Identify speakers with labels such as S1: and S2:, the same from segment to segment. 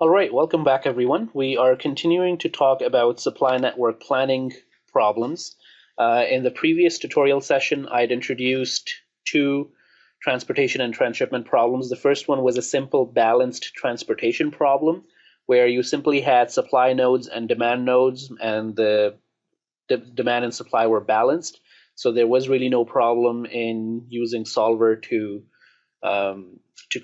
S1: All right, welcome back, everyone. We are continuing to talk about supply network planning problems. In the previous tutorial session, I'd introduced two transportation and transshipment problems. The first one was a simple balanced transportation problem, where you simply had supply nodes and demand nodes, and the demand and supply were balanced. So there was really no problem in using Solver to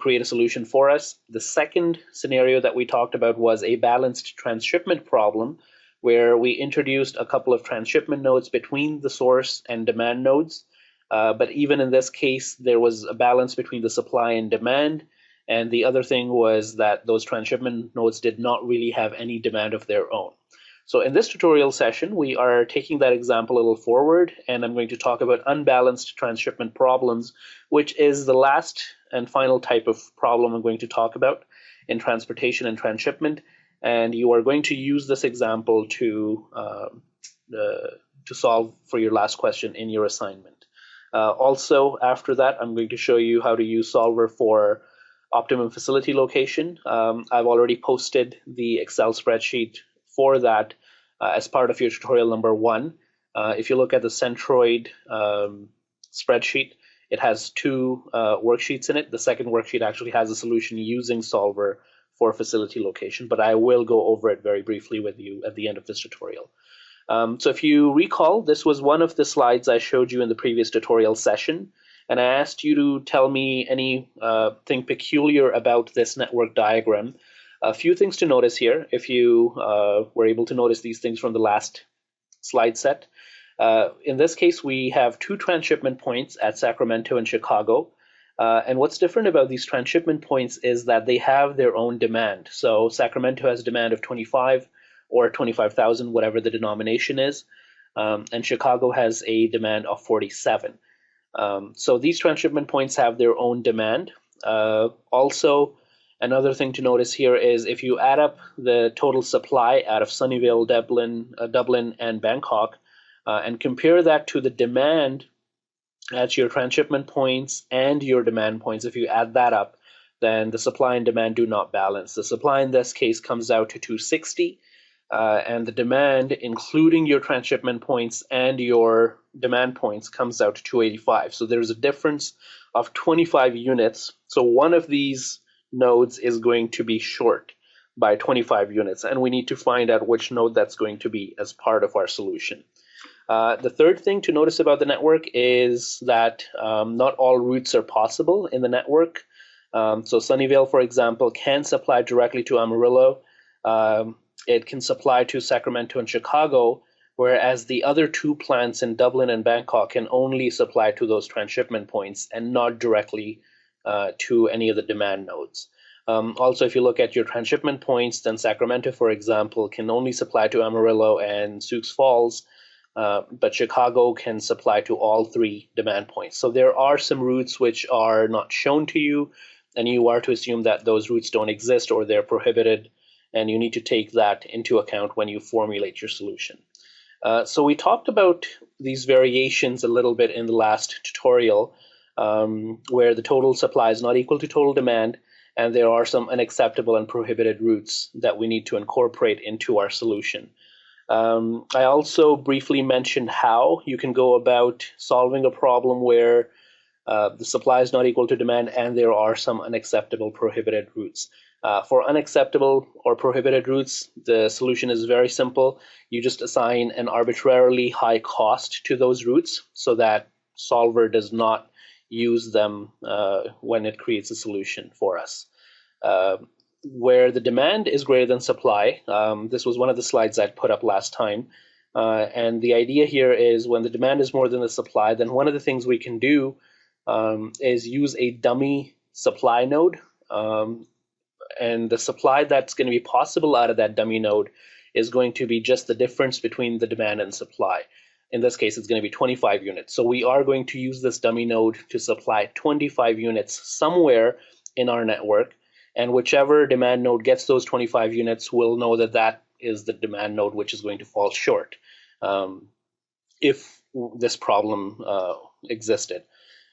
S1: create a solution for us. The second scenario that we talked about was a balanced transshipment problem, where we introduced a couple of transshipment nodes between the source and demand nodes. But even in this case, there was a balance between the supply and demand. And the other thing was that those transshipment nodes did not really have any demand of their own. So in this tutorial session, we are taking that example a little forward, and I'm going to talk about unbalanced transshipment problems, which is the last and final type of problem I'm going to talk about in transportation and transshipment. And you are going to use this example to solve for your last question in your assignment. Also, after that, I'm going to show you how to use Solver for optimum facility location. I've already posted the Excel spreadsheet for that as part of your tutorial number 1. If you look at the Centroid spreadsheet, it has two worksheets in it. The second worksheet actually has a solution using Solver for facility location, but I will go over it very briefly with you at the end of this tutorial. So if you recall, this was one of the slides I showed you in the previous tutorial session, and I asked you to tell me anything peculiar about this network diagram. A few things to notice here, if you were able to notice these things from the last slide set. In this case, we have two transshipment points at Sacramento and Chicago. And what's different about these transshipment points is that they have their own demand. So Sacramento has demand of 25 or 25,000, whatever the denomination is. And Chicago has a demand of 47. So these transshipment points have their own demand. Also, another thing to notice here is if you add up the total supply out of Sunnyvale, Dublin, and Bangkok, and compare that to the demand at your transshipment points and your demand points, if you add that up, then the supply and demand do not balance. The supply in this case comes out to 260, and the demand, including your transshipment points and your demand points, comes out to 285. So there's a difference of 25 units. So one of these nodes is going to be short by 25 units, and we need to find out which node that's going to be as part of our solution. The third thing to notice about the network is that not all routes are possible in the network. So Sunnyvale, for example, can supply directly to Amarillo. It can supply to Sacramento and Chicago, whereas the other two plants in Dublin and Bangkok can only supply to those transshipment points and not directly to any of the demand nodes. Also, if you look at your transshipment points, then Sacramento, for example, can only supply to Amarillo and Sioux Falls, but Chicago can supply to all three demand points. So there are some routes which are not shown to you, and you are to assume that those routes don't exist or they're prohibited, and you need to take that into account when you formulate your solution. So we talked about these variations a little bit in the last tutorial, where the total supply is not equal to total demand, and there are some unacceptable and prohibited routes that we need to incorporate into our solution. I also briefly mentioned how you can go about solving a problem where the supply is not equal to demand and there are some unacceptable prohibited routes. For unacceptable or prohibited routes, the solution is very simple. You just assign an arbitrarily high cost to those routes so that Solver does not use them when it creates a solution for us. Where the demand is greater than supply, this was one of the slides I'd put up last time, and the idea here is when the demand is more than the supply, then one of the things we can do is use a dummy supply node, and the supply that's going to be possible out of that dummy node is going to be just the difference between the demand and supply. In this case, it's going to be 25 units. So we are going to use this dummy node to supply 25 units somewhere in our network, and whichever demand node gets those 25 units will know that that is the demand node which is going to fall short if this problem existed.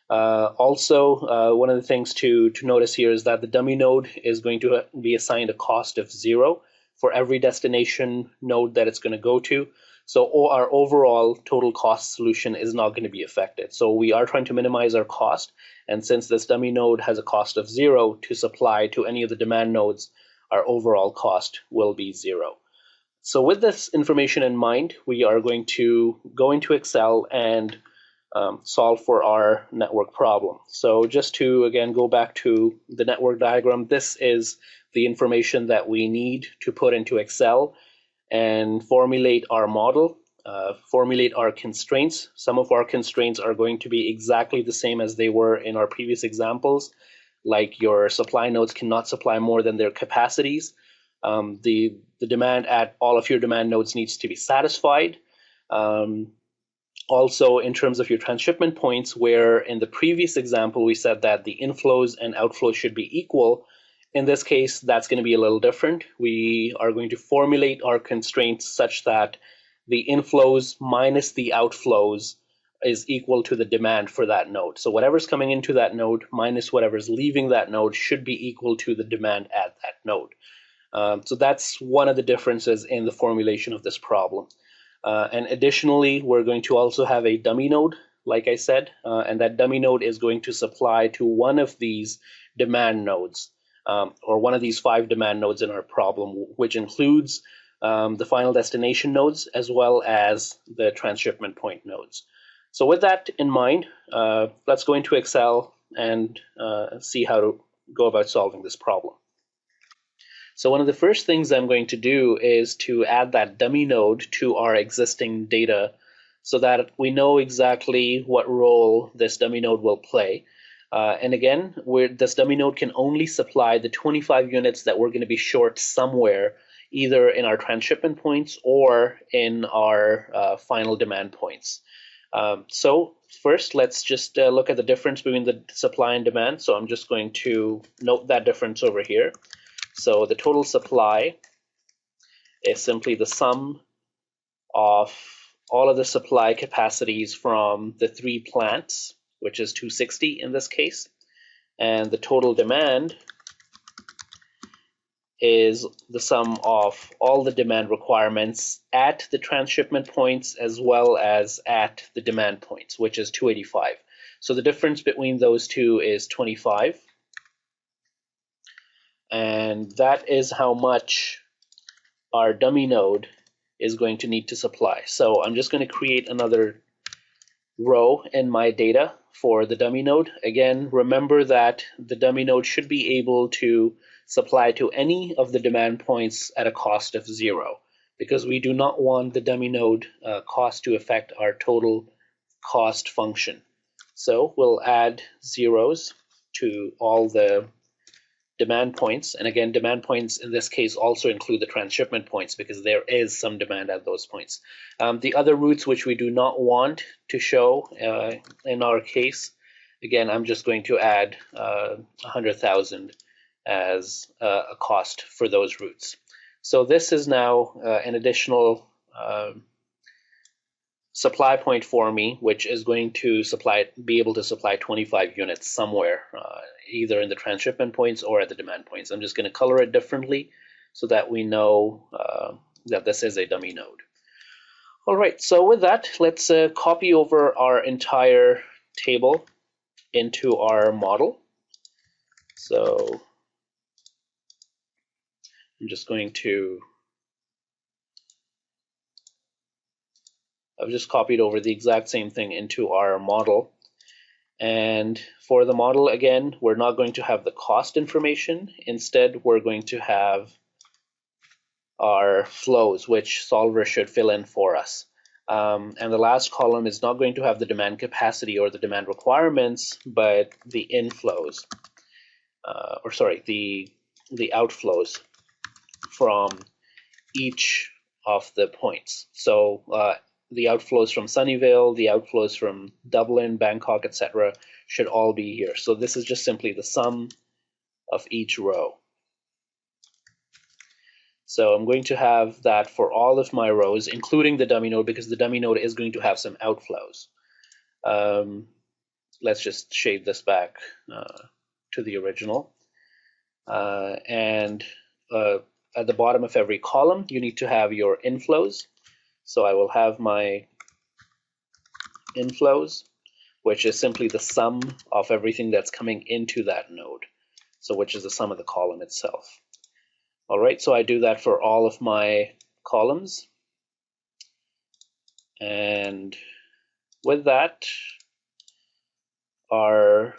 S1: Also, one of the things to notice here is that the dummy node is going to be assigned a cost of 0 for every destination node that it's going to go to. So our overall total cost solution is not going to be affected. So we are trying to minimize our cost. And since this dummy node has a cost of 0 to supply to any of the demand nodes, our overall cost will be 0. So with this information in mind, we are going to go into Excel and solve for our network problem. So just to, again, go back to the network diagram, this is the information that we need to put into Excel and formulate our model, formulate our constraints. Some of our constraints are going to be exactly the same as they were in our previous examples, like your supply nodes cannot supply more than their capacities. The demand at all of your demand nodes needs to be satisfied. Also, in terms of your transshipment points, where in the previous example we said that the inflows and outflows should be equal, in this case that's going to be a little different. We are going to formulate our constraints such that the inflows minus the outflows is equal to the demand for that node. So whatever's coming into that node minus whatever's leaving that node should be equal to the demand at that node. So that's one of the differences in the formulation of this problem. And additionally, we're going to also have a dummy node, like I said, and that dummy node is going to supply to one of these demand nodes, or one of these 5 demand nodes in our problem, which includes the final destination nodes as well as the transshipment point nodes. So with that in mind, let's go into Excel and see how to go about solving this problem. So one of the first things I'm going to do is to add that dummy node to our existing data so that we know exactly what role this dummy node will play. And again, this dummy node can only supply the 25 units that we're going to be short somewhere, either in our transshipment points or in our final demand points. So first, let's just look at the difference between the supply and demand. So I'm just going to note that difference over here. So the total supply is simply the sum of all of the supply capacities from the 3 plants, which is 260 in this case. And the total demand is the sum of all the demand requirements at the transshipment points as well as at the demand points, which is 285. So the difference between those two is 25. And that is how much our dummy node is going to need to supply. So I'm just going to create another row in my data for the dummy node. Again, remember that the dummy node should be able to supply to any of the demand points at a cost of 0, because we do not want the dummy node cost to affect our total cost function. So we'll add zeros to all the demand points, and again, demand points in this case also include the transshipment points because there is some demand at those points. The other routes which we do not want to show in our case, again, I'm just going to add 100,000 as a cost for those routes. So this is now an additional supply point for me, which is going to be able to supply 25 units somewhere, either in the transshipment points or at the demand points. I'm just going to color it differently so that we know that this is a dummy node. All right, so with that, let's copy over our entire table into our model. So I'm just going to I've just copied over the exact same thing into our model. And for the model, again, we're not going to have the cost information. Instead, we're going to have our flows, which Solver should fill in for us. And the last column is not going to have the demand capacity or the demand requirements, but the inflows. or sorry, the outflows from each of the points. So the outflows from Sunnyvale, the outflows from Dublin, Bangkok, etc. should all be here. So this is just simply the sum of each row. So I'm going to have that for all of my rows, including the dummy node, because the dummy node is going to have some outflows. Let's just shade this back to the original. And at the bottom of every column, you need to have your inflows. So I will have my inflows, which is simply the sum of everything that's coming into that node. So which is the sum of the column itself. All right, so I do that for all of my columns. And with that, our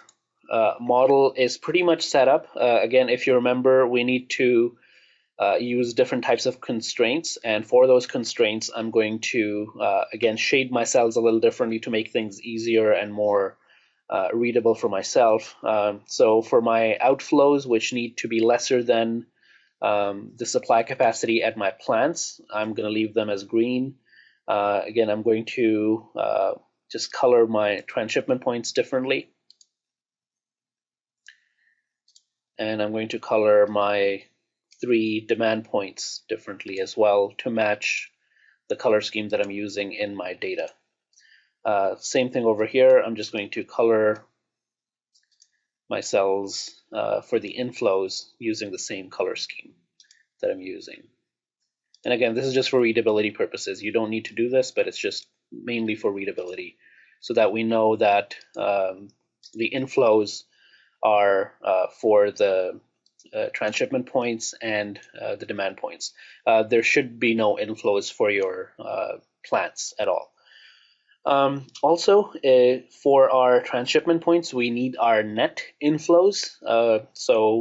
S1: model is pretty much set up. Again, if you remember, we need to use different types of constraints. And for those constraints, I'm going to, again, shade my cells a little differently to make things easier and more readable for myself. So for my outflows, which need to be lesser than the supply capacity at my plants, I'm going to leave them as green. Again, I'm going to just color my transshipment points differently. And I'm going to color my 3 demand points differently as well to match the color scheme that I'm using in my data. Same thing over here. I'm just going to color my cells for the inflows using the same color scheme that I'm using. And again, this is just for readability purposes. You don't need to do this, but it's just mainly for readability so that we know that the inflows are for the transshipment points and the demand points. There should be no inflows for your plants at all. Also, for our transshipment points, we need our net inflows,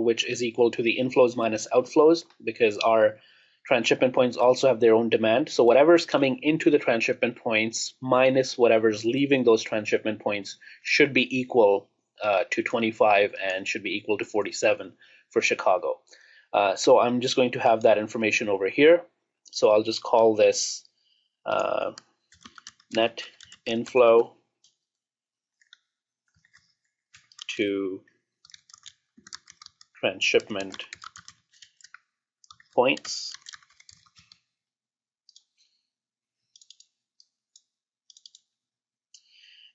S1: which is equal to the inflows minus outflows, because our transshipment points also have their own demand. So whatever's coming into the transshipment points minus whatever's leaving those transshipment points should be equal to 25 and should be equal to 47 for Chicago. So I'm just going to have that information over here. So I'll just call this net inflow to transshipment points.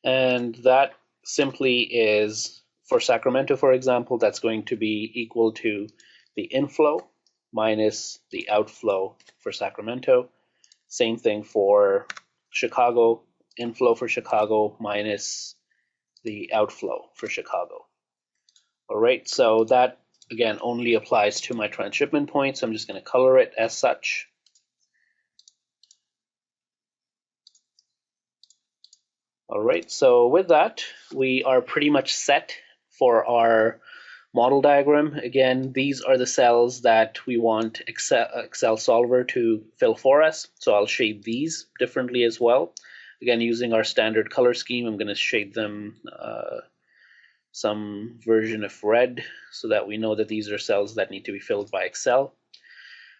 S1: And that simply is, for Sacramento, for example, that's going to be equal to the inflow minus the outflow for Sacramento. Same thing for Chicago, inflow for Chicago minus the outflow for Chicago. All right, so that, again, only applies to my transshipment points. I'm just going to color it as such. All right, so with that, we are pretty much set for our model diagram. Again, these are the cells that we want Excel Solver to fill for us. So I'll shade these differently as well. Again, using our standard color scheme, I'm going to shade them some version of red so that we know that these are cells that need to be filled by Excel.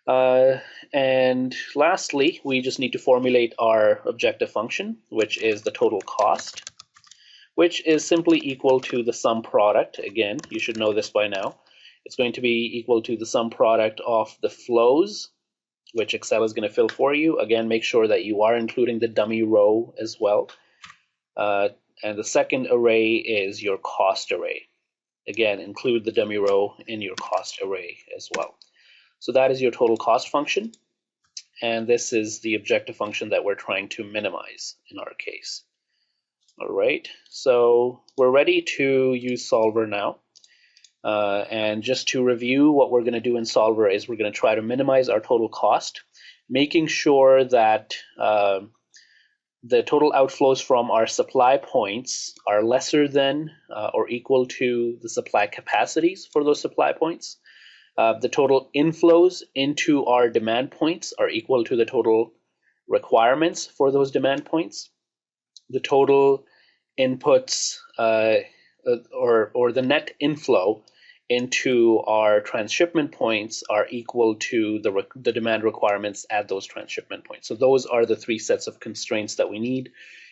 S1: And lastly, we just need to formulate our objective function, which is the total cost, which is simply equal to the sum product. Again, you should know this by now. It's going to be equal to the sum product of the flows, which Excel is going to fill for you. Again, make sure that you are including the dummy row as well. And the second array is your cost array. Again, include the dummy row in your cost array as well. So that is your total cost function. And this is the objective function that we're trying to minimize in our case. All right, so we're ready to use Solver now. And just to review, what we're going to do in Solver is we're going to try to minimize our total cost, making sure that the total outflows from our supply points are lesser than or equal to the supply capacities for those supply points. The total inflows into our demand points are equal to the total requirements for those demand points. The total inputs or the net inflow into our transshipment points are equal to the demand requirements at those transshipment points. So those are the three sets of constraints that we need,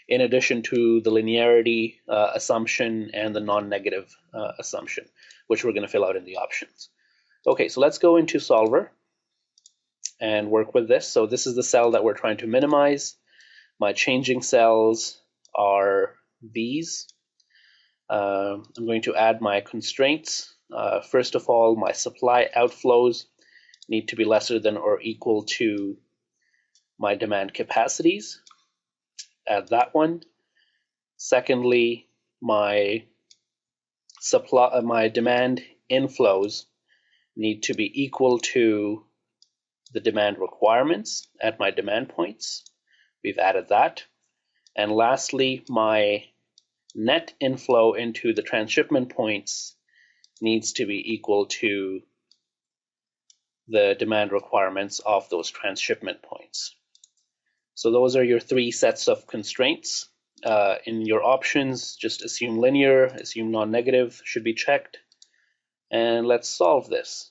S1: in addition to the linearity assumption and the non-negative assumption, which we're going to fill out in the options. Okay, so let's go into Solver and work with this. So this is the cell that we're trying to minimize. My changing cells are these. I'm going to add my constraints. First of all, my supply outflows need to be lesser than or equal to my demand capacities. Add that one. Secondly, my demand inflows need to be equal to the demand requirements at my demand points. We've added that. And lastly, my net inflow into the transshipment points needs to be equal to the demand requirements of those transshipment points. So those are your three sets of constraints. In your options, just assume linear, assume non-negative should be checked. And let's solve this.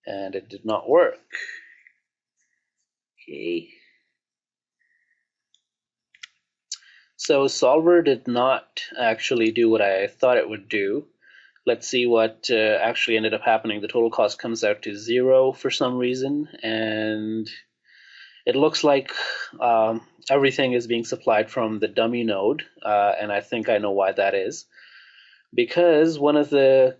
S1: And it did not work. Okay. So Solver did not actually do what I thought it would do. Let's see what actually ended up happening. The total cost comes out to 0 for some reason, and it looks like everything is being supplied from the dummy node, and I think I know why that is. Because one of the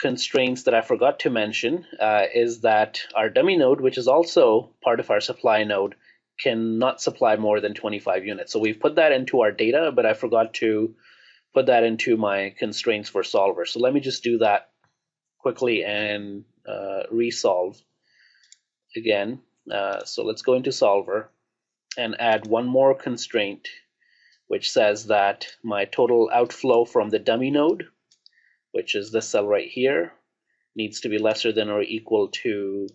S1: constraints that I forgot to mention is that our dummy node, which is also part of our supply node, cannot supply more than 25 units. So we've put that into our data, but I forgot to put that into my constraints for Solver. So let me just do that quickly and resolve again. So let's go into Solver and add one more constraint, which says that my total outflow from the dummy node, which is this cell right here, needs to be lesser than or equal to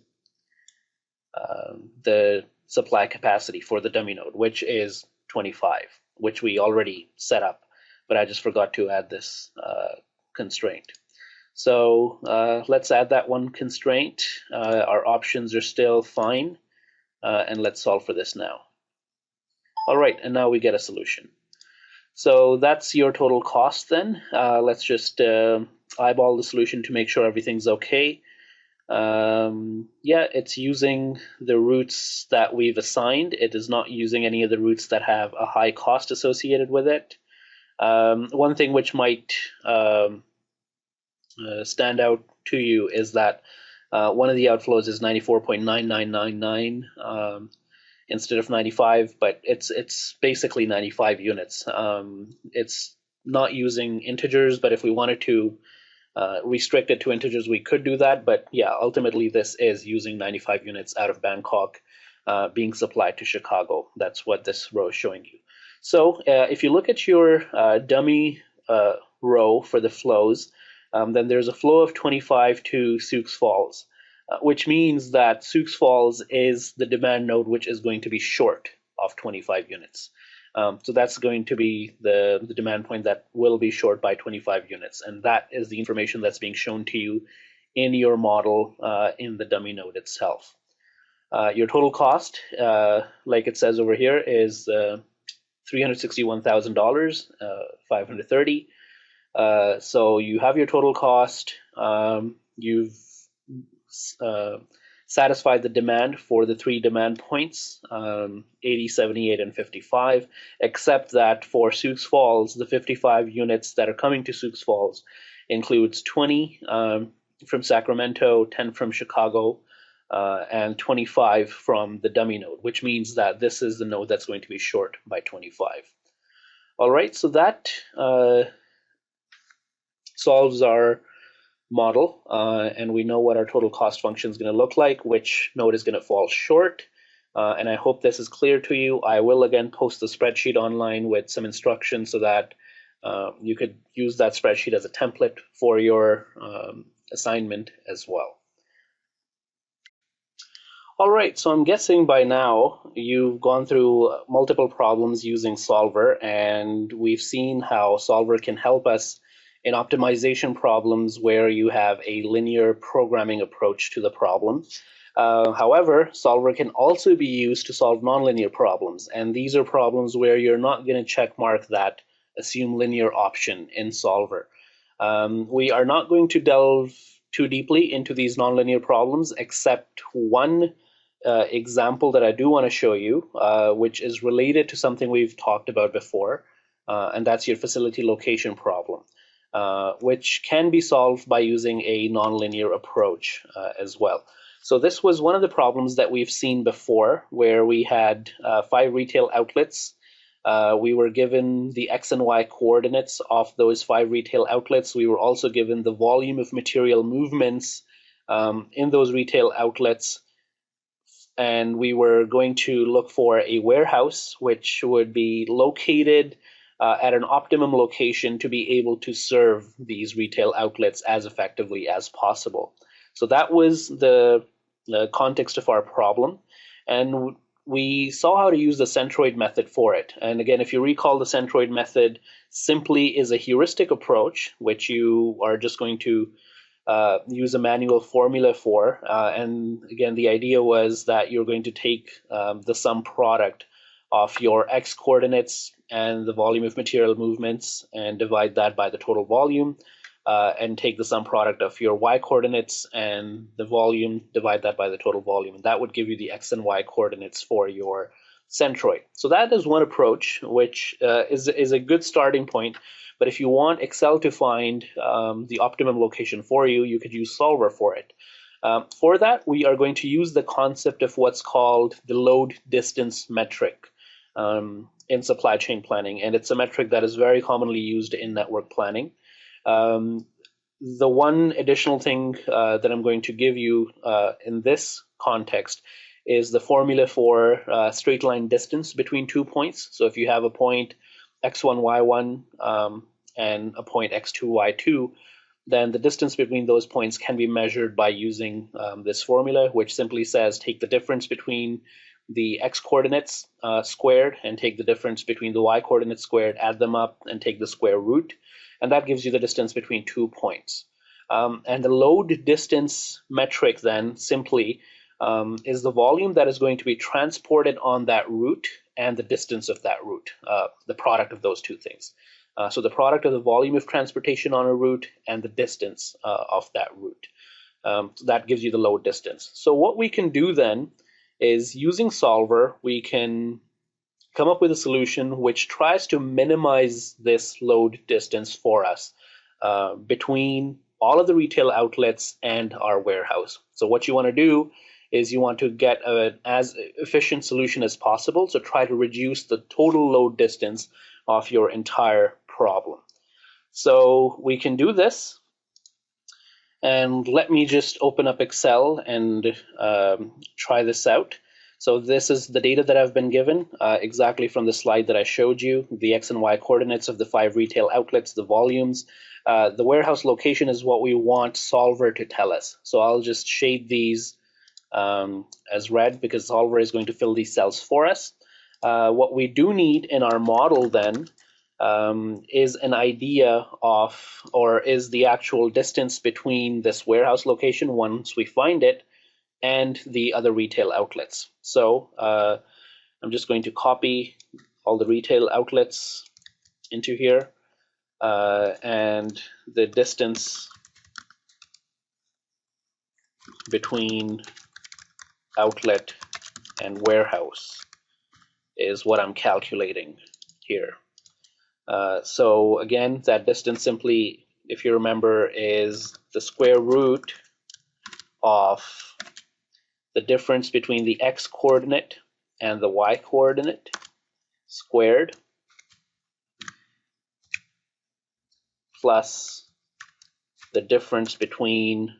S1: the supply capacity for the dummy node, which is 25, which we already set up, but I just forgot to add this constraint. So let's add that one constraint. Our options are still fine, and let's solve for this now. All right, and now we get a solution. So that's your total cost then. Let's just eyeball the solution to make sure everything's okay. Yeah, it's using the routes that we've assigned. It is not using any of the routes that have a high cost associated with it. One thing which might stand out to you is that one of the outflows is 94.9999 instead of 95, but it's basically 95 units. It's not using integers, but if we wanted to restrict it to integers, we could do that. But yeah, ultimately this is using 95 units out of Bangkok being supplied to Chicago. That's what this row is showing you. So if you look at your dummy row for the flows, then there's a flow of 25 to Sioux Falls, which means that Sioux Falls is the demand node which is going to be short of 25 units. So that's going to be the demand point that will be short by 25 units. And that is the information that's being shown to you in your model in the dummy node itself. Your total cost, like it says over here, is $361,000, 530. So you have your total cost. You've satisfied the demand for the three demand points, 80, 78, and 55, except that for Sioux Falls, the 55 units that are coming to Sioux Falls includes 20 from Sacramento, 10 from Chicago, and 25 from the dummy node, which means that this is the node that's going to be short by 25. All right, so that solves our model, and we know what our total cost function is going to look like, which node is going to fall short, and I hope this is clear to you. I will again post the spreadsheet online with some instructions so that you could use that spreadsheet as a template for your assignment as well. All right, so I'm guessing by now you've gone through multiple problems using Solver, and we've seen how Solver can help us in optimization problems where you have a linear programming approach to the problem. However, Solver can also be used to solve nonlinear problems, and these are problems where you're not going to check mark that assume linear option in Solver. We are not going to delve too deeply into these nonlinear problems, except one example that I do want to show you, which is related to something we've talked about before, and that's your facility location problem, which can be solved by using a nonlinear approach as well. So this was one of the problems that we've seen before, where we had 5 retail outlets. We were given the X and Y coordinates of those 5 retail outlets. We were also given the volume of material movements in those retail outlets. And we were going to look for a warehouse which would be located at an optimum location to be able to serve these retail outlets as effectively as possible. So that was the context of our problem. And we saw how to use the centroid method for it. And again, if you recall, the centroid method simply is a heuristic approach, which you are just going to use a manual formula for. And again, the idea was that you're going to take the sum product of your x coordinates and the volume of material movements and divide that by the total volume, and take the sum product of your y coordinates and the volume, divide that by the total volume. And that would give you the x and y coordinates for your centroid. So that is one approach, which is a good starting point. But if you want Excel to find the optimum location for you, you could use Solver for it. For that, we are going to use the concept of what's called the load distance metric in supply chain planning. And it's a metric that is very commonly used in network planning. The one additional thing that I'm going to give you in this context is the formula for straight line distance between 2 points. So if you have a point x1, y1, and a point x2, y2, then the distance between those points can be measured by using this formula, which simply says take the difference between the x coordinates squared and take the difference between the y coordinates squared, add them up and take the square root. And that gives you the distance between 2 points. And the load distance metric then simply is the volume that is going to be transported on that route and the distance of that route, the product of those two things. So the product of the volume of transportation on a route and the distance of that route. That gives you the load distance. So what we can do then is, using Solver, we can come up with a solution which tries to minimize this load distance for us between all of the retail outlets and our warehouse. So what you want to do is you want to get an as efficient solution as possible. So try to reduce the total load distance of your entire problem. So we can do this. And let me just open up Excel and try this out. So this is the data that I've been given, exactly from the slide that I showed you, the X and Y coordinates of the 5 retail outlets, the volumes. The warehouse location is what we want Solver to tell us. So I'll just shade these as red because Solver is going to fill these cells for us. What we do need in our model then is an idea of, or is the actual distance between this warehouse location once we find it and the other retail outlets. So I'm just going to copy all the retail outlets into here, and the distance between outlet and warehouse is what I'm calculating here. So again, that distance simply, if you remember, is the square root of the difference between the x coordinate and the y coordinate squared plus the difference between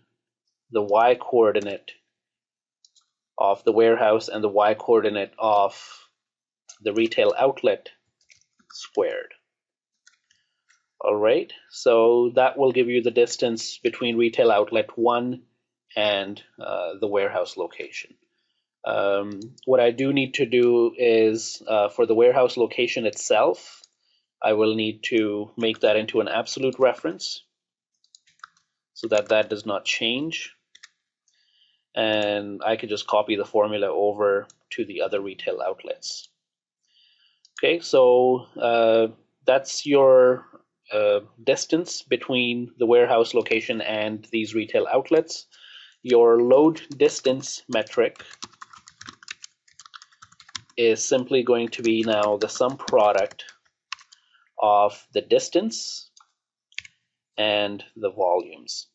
S1: the y coordinate of the warehouse and the y coordinate of the retail outlet squared. All right, so that will give you the distance between retail outlet 1 and the warehouse location. What I do need to do is, for the warehouse location itself, I will need to make that into an absolute reference so that that does not change. And I could just copy the formula over to the other retail outlets. Okay, so that's your distance between the warehouse location and these retail outlets. Your load distance metric is simply going to be now the sum product of the distance and the volumes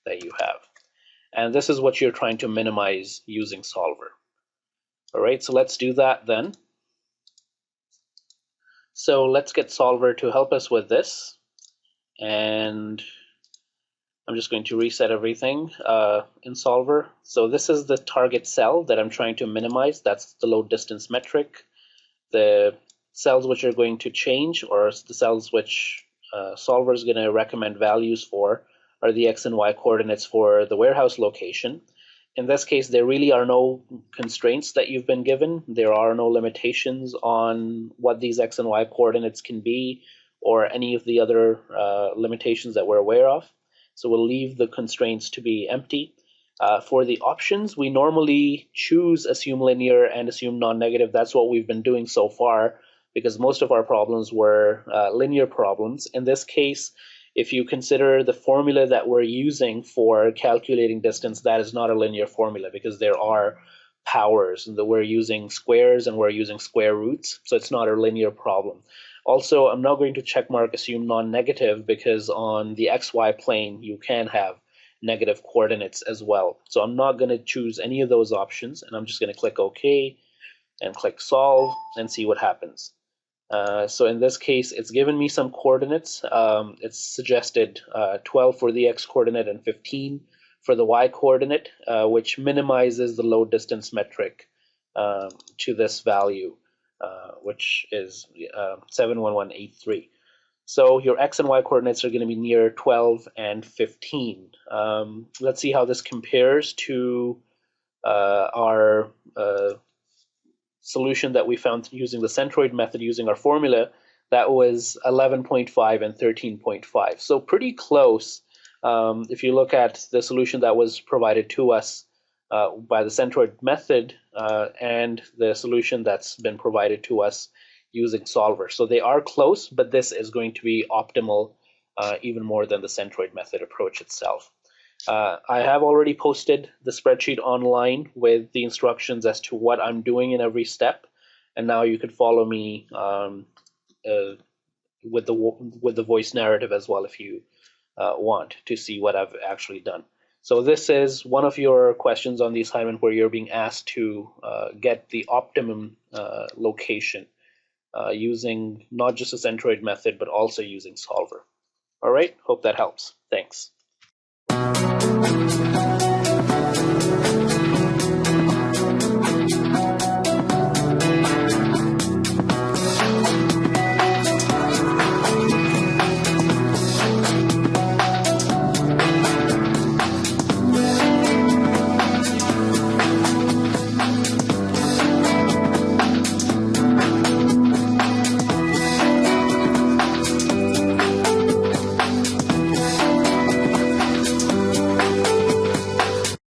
S1: that you have. And this is what you're trying to minimize using Solver. All right, so let's do that then. So let's get Solver to help us with this. And I'm just going to reset everything in Solver. So this is the target cell that I'm trying to minimize. That's the load distance metric. The cells which are going to change, or the cells which Solver is going to recommend values for, are the X and Y coordinates for the warehouse location. In this case, there really are no constraints that you've been given. There are no limitations on what these X and Y coordinates can be, or any of the other limitations that we're aware of. So we'll leave the constraints to be empty. For the options, we normally choose assume linear and assume non-negative. That's what we've been doing so far, because most of our problems were linear problems. In this case, if you consider the formula that we're using for calculating distance, that is not a linear formula, because there are powers, and that we're using squares and we're using square roots, so it's not a linear problem. Also, I'm not going to checkmark assume non-negative, because on the XY plane you can have negative coordinates as well. So I'm not going to choose any of those options, and I'm just going to click OK and click solve and see what happens. So in this case, it's given me some coordinates. It's suggested 12 for the X coordinate and 15 for the Y coordinate, which minimizes the load distance metric to this value, which is 71183. So your X and Y coordinates are going to be near 12 and 15. Let's see how this compares to our solution that we found using the centroid method using our formula. That was 11.5 and 13.5. So pretty close. If you look at the solution that was provided to us by the centroid method and the solution that's been provided to us using Solver. So they are close, but this is going to be optimal even more than the centroid method approach itself. I have already posted the spreadsheet online with the instructions as to what I'm doing in every step, and now you could follow me with the voice narrative as well if you want to see what I've actually done. So this is one of your questions on the assignment where you're being asked to get the optimum location using not just a centroid method, but also using Solver. All right, hope that helps. Thanks.